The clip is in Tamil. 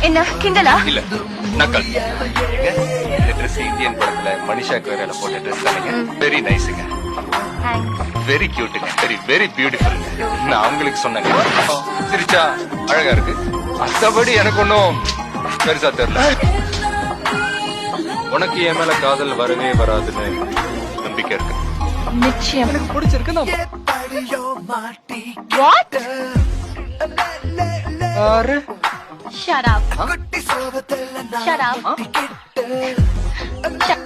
என்ன கிண்டலா? இல்ல நக்கல். இந்த ட்ரெஸ் இந்தியன் படத்துல மனிஷா கொய்ரால போட்ட ட்ரெஸ் தானுங்க. வெரி நைஸ்ங்க, வெரி கியூட்டுங்க, வெரி வெரி பியூட்டிஃபுல். நான் அவங்களுக்கு சொன்னேங்க. சிரிச்சா அழகா இருக்கு, மத்தபடி எனக்கு ஒன்னும் பெருசா தெரியல. உனக்கு என் மேல காதல் வரவே வராதுன்னு நம்பிக்கை இருக்கு. நிச்சயம். எனக்கு பிடிச்சிருக்கு. What? ஆறு Shut up. Shut up. Shut